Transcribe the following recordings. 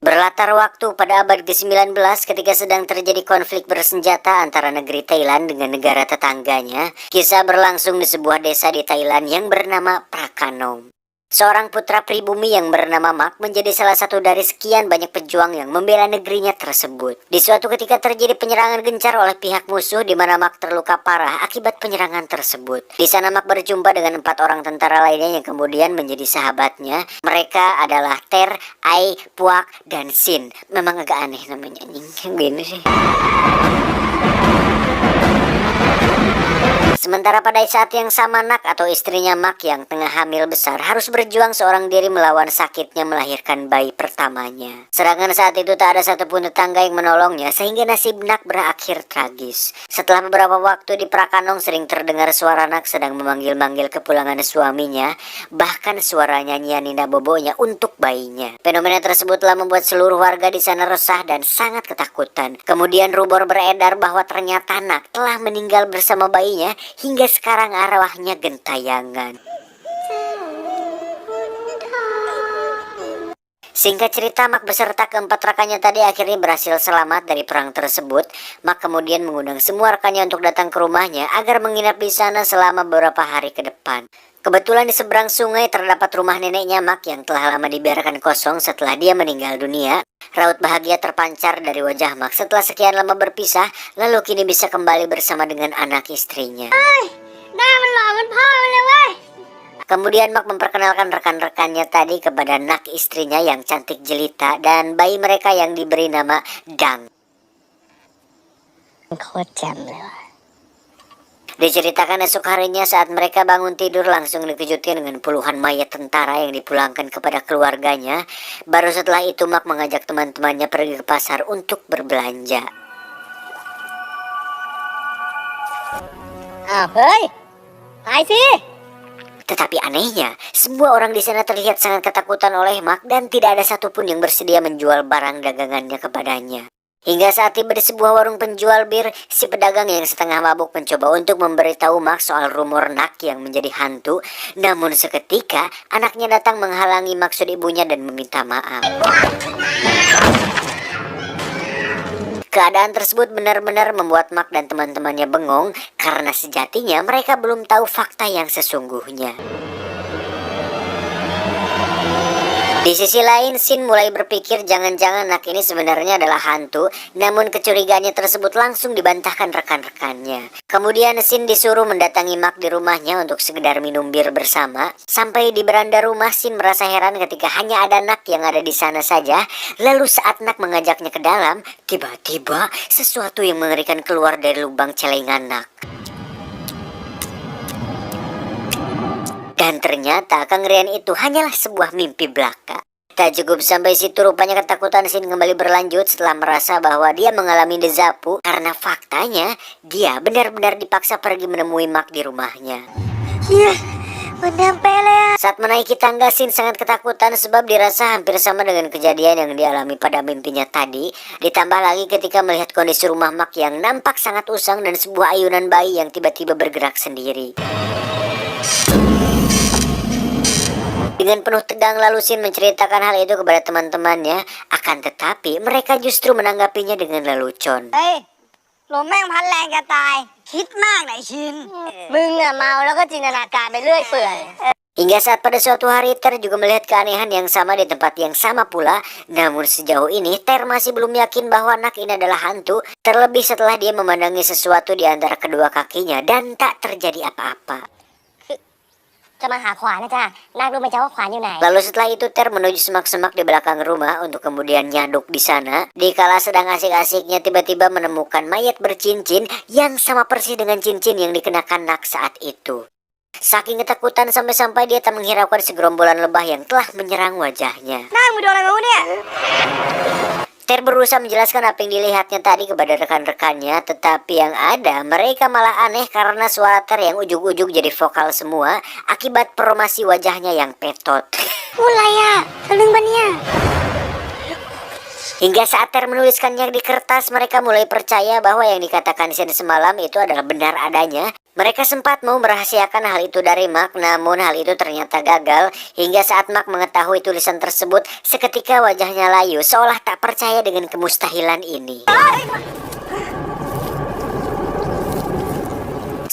Berlatar waktu pada abad ke-19 ketika sedang terjadi konflik bersenjata antara negeri Thailand dengan negara tetangganya, kisah berlangsung di sebuah desa di Thailand yang bernama Prakanong. Seorang putra pribumi yang bernama Mak menjadi salah satu dari sekian banyak pejuang yang membela negerinya tersebut. Di suatu ketika terjadi penyerangan gencar oleh pihak musuh di mana Mak terluka parah akibat penyerangan tersebut. Di sana Mak berjumpa dengan 4 orang tentara lainnya yang kemudian menjadi sahabatnya. Mereka adalah Ter, Ai, Puak, dan Sin. Memang agak aneh namanya anjing. Gini sih. Sementara pada saat yang sama Nak atau istrinya Mak yang tengah hamil besar harus berjuang seorang diri melawan sakitnya melahirkan bayi pertamanya. Sedangkan saat itu tak ada satupun tetangga yang menolongnya sehingga nasib Nak berakhir tragis. Setelah beberapa waktu di Prakanong sering terdengar suara Nak sedang memanggil-manggil kepulangan suaminya, bahkan suara nyanyian Nina Bobonya untuk bayinya. Fenomena tersebut telah membuat seluruh warga di sana resah dan sangat ketakutan. Kemudian rumor beredar bahwa ternyata Nak telah meninggal bersama bayinya. Hingga sekarang arwahnya gentayangan. Singkat cerita, Mak beserta keempat rekannya tadi akhirnya berhasil selamat dari perang tersebut. Mak kemudian mengundang semua rekannya untuk datang ke rumahnya agar menginap di sana selama beberapa hari ke depan. Kebetulan di seberang sungai terdapat rumah neneknya Mak yang telah lama dibiarkan kosong setelah dia meninggal dunia. Raut bahagia terpancar dari wajah Mak setelah sekian lama berpisah, lalu kini bisa kembali bersama dengan anak istrinya. Kemudian Mak memperkenalkan rekan-rekannya tadi kepada Nak istrinya yang cantik jelita dan bayi mereka yang diberi nama Dang. Diceritakan esok harinya saat mereka bangun tidur langsung dikejutkan dengan puluhan mayat tentara yang dipulangkan kepada keluarganya. Baru setelah itu Mak mengajak teman-temannya pergi ke pasar untuk berbelanja. Tetapi anehnya, semua orang di sana terlihat sangat ketakutan oleh Mak dan tidak ada satupun yang bersedia menjual barang dagangannya kepadanya. Hingga saat tiba di sebuah warung penjual bir, si pedagang yang setengah mabuk mencoba untuk memberitahu Mak soal rumor Nak yang menjadi hantu. Namun seketika, anaknya datang menghalangi maksud ibunya dan meminta maaf. Keadaan tersebut benar-benar membuat Mak dan teman-temannya bengong karena sejatinya mereka belum tahu fakta yang sesungguhnya. Di sisi lain, Sin mulai berpikir jangan-jangan Nak ini sebenarnya adalah hantu, namun kecurigaannya tersebut langsung dibantahkan rekan-rekannya. Kemudian Sin disuruh mendatangi Mak di rumahnya untuk sekedar minum bir bersama. Sampai di beranda rumah, Sin merasa heran ketika hanya ada Nak yang ada di sana saja. Lalu saat Nak mengajaknya ke dalam, tiba-tiba sesuatu yang mengerikan keluar dari lubang celengan Nak. Dan ternyata kengerian itu hanyalah sebuah mimpi belaka. Tak cukup sampai situ, rupanya ketakutan Sin kembali berlanjut setelah merasa bahwa dia mengalami dejavu karena faktanya dia benar-benar dipaksa pergi menemui Mak di rumahnya. Saat menaiki tangga, Sin sangat ketakutan sebab dirasa hampir sama dengan kejadian yang dialami pada mimpinya tadi. Ditambah lagi ketika melihat kondisi rumah Mak yang nampak sangat usang dan sebuah ayunan bayi yang tiba-tiba bergerak sendiri. Dengan penuh tegang lalu Sin menceritakan hal itu kepada teman-temannya. Akan tetapi mereka justru menanggapinya dengan lelucon. Hingga saat pada suatu hari Ter juga melihat keanehan yang sama di tempat yang sama pula. Namun sejauh ini Ter masih belum yakin bahwa Nak ini adalah hantu. Terlebih setelah dia memandangi sesuatu di antara kedua kakinya dan tak terjadi apa-apa. Lalu setelah itu Ter menuju semak-semak di belakang rumah untuk kemudian nyaduk di sana. Dikala sedang asik-asiknya tiba-tiba menemukan mayat bercincin yang sama persis dengan cincin yang dikenakan Nak saat itu. Saking ketakutan sampai-sampai dia tak menghiraukan segerombolan lebah yang telah menyerang wajahnya. Ter berusaha menjelaskan apa yang dilihatnya tadi kepada rekan-rekannya, tetapi yang ada mereka malah aneh karena suara Ter yang ujug-ujug jadi vokal semua akibat formasi wajahnya yang petot. Hingga saat Ter menuliskannya di kertas, mereka mulai percaya bahwa yang dikatakan Sin semalam itu adalah benar adanya. Mereka sempat mau merahasiakan hal itu dari Mak, namun hal itu ternyata gagal. Hingga saat Mak mengetahui tulisan tersebut, seketika wajahnya layu seolah tak percaya dengan kemustahilan ini.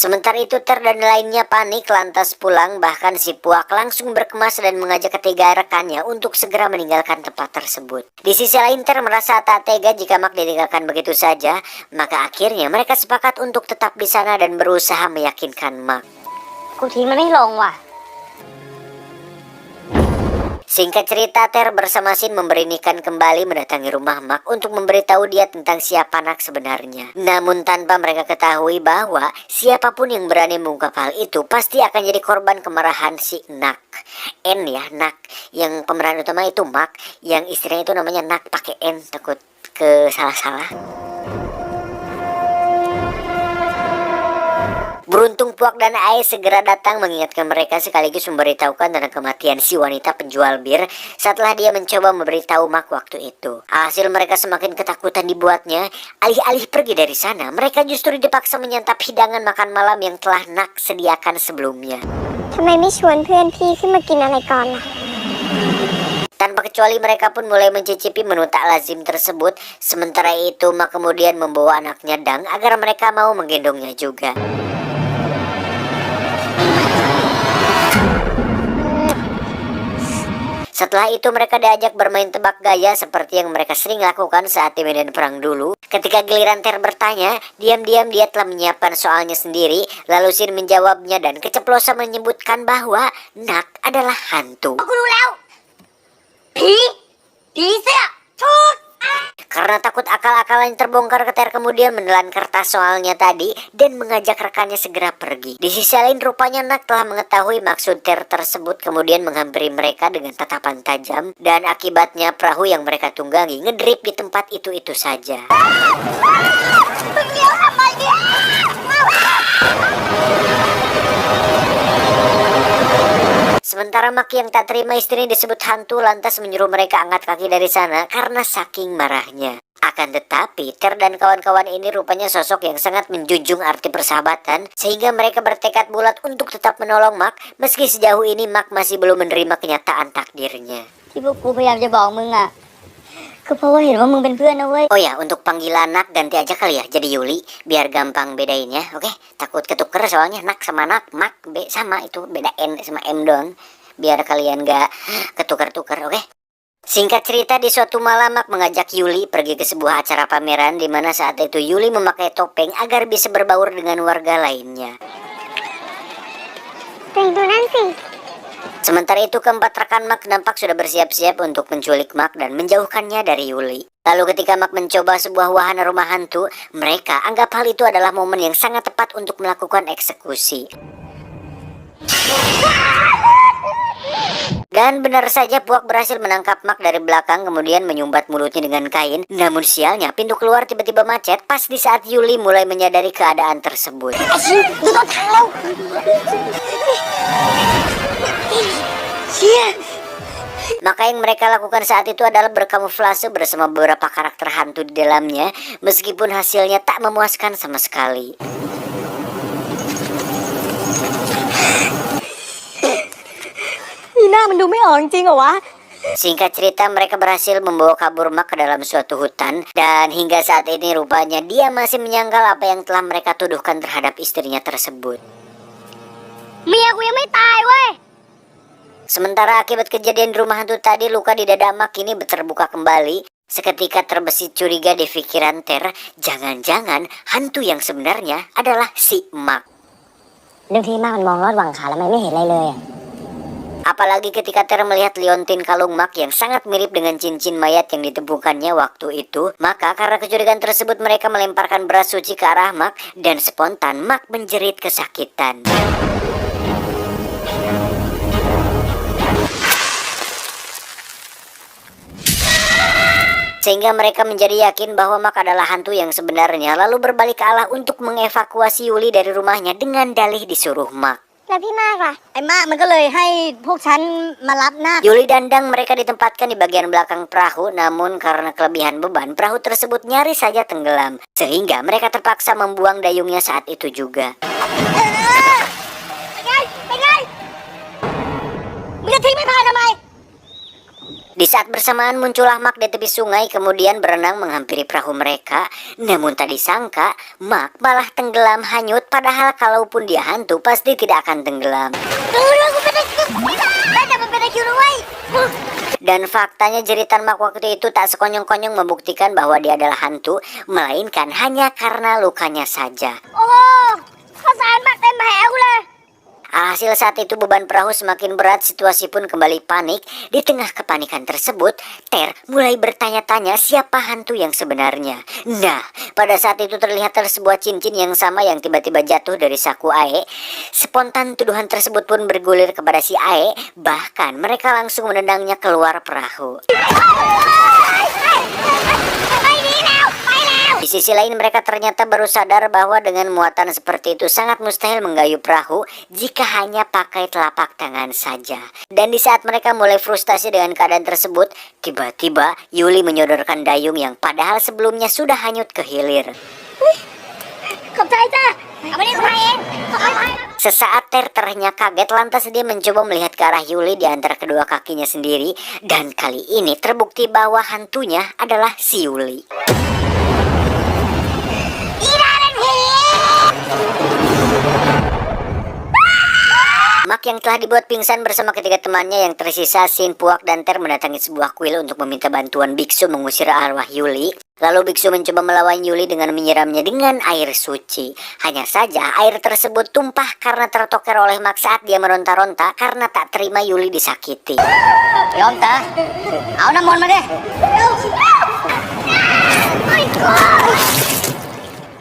Sementara itu Ter dan lainnya panik lantas pulang, bahkan si Puak langsung berkemas dan mengajak ketiga rekannya untuk segera meninggalkan tempat tersebut. Di sisi lain Ter merasa tak tega jika Mak ditinggalkan begitu saja, maka akhirnya mereka sepakat untuk tetap di sana dan berusaha meyakinkan Mak. กูทิ้งมันไม่ลงว่ะ Singkat cerita, Ter bersama Sin memberi Nikan kembali mendatangi rumah Mak untuk memberitahu dia tentang siapa Nak sebenarnya. Namun tanpa mereka ketahui bahwa siapapun yang berani mengungkap hal itu pasti akan jadi korban kemarahan si Nak. N ya, Nak. Yang pemeran utama itu Mak, yang istrinya itu namanya Nak pakai N, takut ke salah-salah. Beruntung Puak dan Ai segera datang mengingatkan mereka sekaligus memberitahukan tentang kematian si wanita penjual bir setelah dia mencoba memberitahu Mak waktu itu. Hasil mereka semakin ketakutan dibuatnya. Alih-alih pergi dari sana, mereka justru dipaksa menyantap hidangan makan malam yang telah Nak sediakan sebelumnya. ทำไมไม่ชวนเพื่อนพี่ขึ้นมากินอะไรก่อนล่ะ Tanpa kecuali mereka pun mulai mencicipi menu tak lazim tersebut. Sementara itu Mak kemudian membawa anaknya Dang agar mereka mau menggendongnya juga. Setelah itu mereka diajak bermain tebak gaya seperti yang mereka sering lakukan saat di medan perang dulu. Ketika giliran Ter bertanya, diam-diam dia telah menyiapkan soalnya sendiri. Lalu Sin menjawabnya dan keceplosan menyebutkan bahwa Nak adalah hantu. กูรู้แล้วผีเสื้อชุด Karena takut akal-akalan terbongkar, Ter kemudian menelan kertas soalnya tadi dan mengajak rekannya segera pergi. Di sisi lain rupanya Nak telah mengetahui maksud Ter tersebut kemudian menghampiri mereka dengan tatapan tajam dan akibatnya perahu yang mereka tunggangi ngedrip di tempat itu saja. Sementara Mak yang tak terima istrinya disebut hantu lantas menyuruh mereka angkat kaki dari sana karena saking marahnya. Akan tetapi Ter dan kawan-kawan ini rupanya sosok yang sangat menjunjung arti persahabatan sehingga mereka bertekad bulat untuk tetap menolong Mak meski sejauh ini Mak masih belum menerima kenyataan takdirnya. ที่พวกกูพยายามจะบอกมึงอ่ะก็เพราะว่าเห็นว่ามึงเป็นเพื่อนนะเว้ย Oh ya, untuk panggilan Nak ganti aja kali ya jadi Yuli biar gampang bedainnya. Oke, takut ketuker soalnya Nak sama Nak, Mak B sama itu beda N sama M doang. Biar kalian gak ketukar-tukar, oke? Singkat cerita, di suatu malam Mak mengajak Yuli pergi ke sebuah acara pameran di mana saat itu Yuli memakai topeng agar bisa berbaur dengan warga lainnya. ไปดูนั่นสิ Sementara itu keempat rekan Mak nampak sudah bersiap-siap untuk menculik Mak dan menjauhkannya dari Yuli. Lalu ketika Mak mencoba sebuah wahana rumah hantu, mereka anggap hal itu adalah momen yang sangat tepat untuk melakukan eksekusi. Dan benar saja Puak berhasil menangkap Mak dari belakang kemudian menyumbat mulutnya dengan kain. Namun sialnya pintu keluar tiba-tiba macet pas di saat Yuli mulai menyadari keadaan tersebut. Maka yang mereka lakukan saat itu adalah berkamuflase bersama beberapa karakter hantu di dalamnya, meskipun hasilnya tak memuaskan sama sekali. Singkat cerita, mereka berhasil membawa kabur Mak ke dalam suatu hutan dan hingga saat ini rupanya dia masih menyangkal apa yang telah mereka tuduhkan terhadap istrinya tersebut. เมียกูยังไม่ตายเว้ย Sementara akibat kejadian di rumah hantu tadi, luka di dada Mak kini terbuka kembali. Seketika terbesit curiga di pikiran Ter, jangan-jangan hantu yang sebenarnya adalah si Mak. เรื่องที่มากมันมองลอดหวังขาแล้วมันไม่เห็นอะไรเลยอ่ะ Apalagi ketika Ter melihat liontin kalung Mak yang sangat mirip dengan cincin mayat yang ditemukannya waktu itu, maka karena kecurigaan tersebut mereka melemparkan beras suci ke arah Mak dan spontan Mak menjerit kesakitan. Sehingga mereka menjadi yakin bahwa Mak adalah hantu yang sebenarnya, lalu berbalik arah untuk mengevakuasi Yuli dari rumahnya dengan dalih disuruh Mak. แล้วพี่มากล่ะ ไอ้มากมันก็เลยให้พวกฉันมารับนาค Yuli dan Dang mereka ditempatkan di bagian belakang perahu, namun karena kelebihan beban, perahu tersebut nyaris saja tenggelam. Sehingga mereka terpaksa membuang dayungnya saat itu juga. ไปไงมึงจะทิ้งไม่พายทำไม Di saat bersamaan muncullah Mak di tepi sungai kemudian berenang menghampiri perahu mereka. Namun tak disangka, Mak malah tenggelam hanyut padahal kalaupun dia hantu pasti tidak akan tenggelam. Dan faktanya jeritan Mak waktu itu tak sekonyong-konyong membuktikan bahwa dia adalah hantu, melainkan hanya karena lukanya saja. โอ้โหข้าวสารมากเต็มแผลกูเลย Alhasil saat itu beban perahu semakin berat, situasi pun kembali panik. Di tengah kepanikan tersebut, Ter mulai bertanya-tanya siapa hantu yang sebenarnya. Nah, pada saat itu terlihat sebuah cincin yang sama yang tiba-tiba jatuh dari saku Ae. Spontan tuduhan tersebut pun bergulir kepada si Ae, bahkan mereka langsung menendangnya keluar perahu. Di sisi lain mereka ternyata baru sadar bahwa dengan muatan seperti itu sangat mustahil menggayuh perahu jika hanya pakai telapak tangan saja. Dan di saat mereka mulai frustasi dengan keadaan tersebut, tiba-tiba Yuli menyodorkan dayung yang padahal sebelumnya sudah hanyut ke hilir. ขอบใจจ้ะเอาไปนี่กูพายเองขอบใจ Sesaat Ter ternyata kaget lantas dia mencoba melihat ke arah Yuli di antara kedua kakinya sendiri. Dan kali ini terbukti bahwa hantunya adalah si Yuli. Mak yang telah dibuat pingsan bersama ketiga temannya yang tersisa, Sin, Puak, dan Ter mendatangi sebuah kuil untuk meminta bantuan biksu mengusir arwah Yuli. Lalu biksu mencoba melawan Yuli dengan menyiramnya dengan air suci. Hanya saja air tersebut tumpah karena tertoker oleh Mak saat dia meronta-ronta karena tak terima Yuli disakiti. ยอมตาเอาน้ำมนต์มาดิ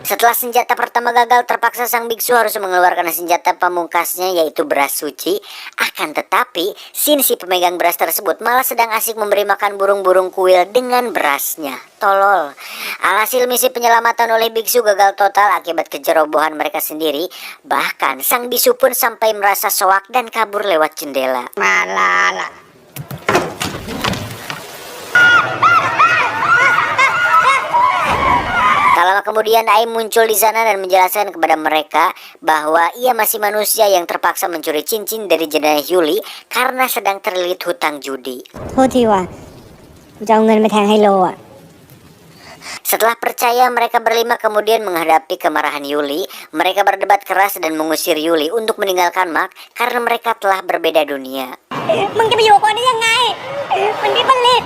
Setelah senjata pertama gagal, terpaksa sang biksu harus mengeluarkan senjata pamungkasnya yaitu beras suci. Akan tetapi, Sin si pemegang beras tersebut malah sedang asik memberi makan burung-burung kuil dengan berasnya. Tolol. Alhasil misi penyelamatan oleh biksu gagal total akibat kecerobohan mereka sendiri. Bahkan sang bisu pun sampai merasa soak dan kabur lewat jendela. มาลาล่ะ Tak lama kemudian Aim muncul di sana dan menjelaskan kepada mereka bahwa ia masih manusia yang terpaksa mencuri cincin dari jenazah Yuli karena sedang terlilit hutang judi. โทษทีว่ะกูจะเอาเงินไปแทงไฮโลอ่ะ Setelah percaya, mereka berlima kemudian menghadapi kemarahan Yuli. Mereka berdebat keras dan mengusir Yuli untuk meninggalkan Mak karena mereka telah berbeda dunia. มึงจะไปอยู่กับคนได้ยังไงมันวิปริต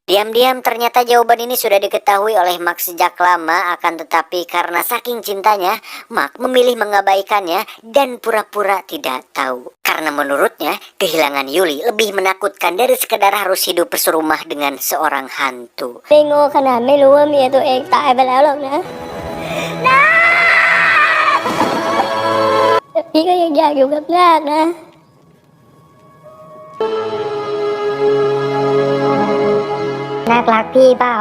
Diam-diam ternyata jawaban ini sudah diketahui oleh Mak sejak lama, akan tetapi karena saking cintanya, Mak memilih mengabaikannya dan pura-pura tidak tahu. Karena menurutnya, kehilangan Yuli lebih menakutkan dari sekedar harus hidup serumah dengan seorang hantu. ไม่โง่ขนาดไม่รู้ว่าเมียตัวเองตายไปแล้วหรอกนะแต่พี่ก็ยังอยากอยู่กับนาคนะ นาครักพี่เปล่า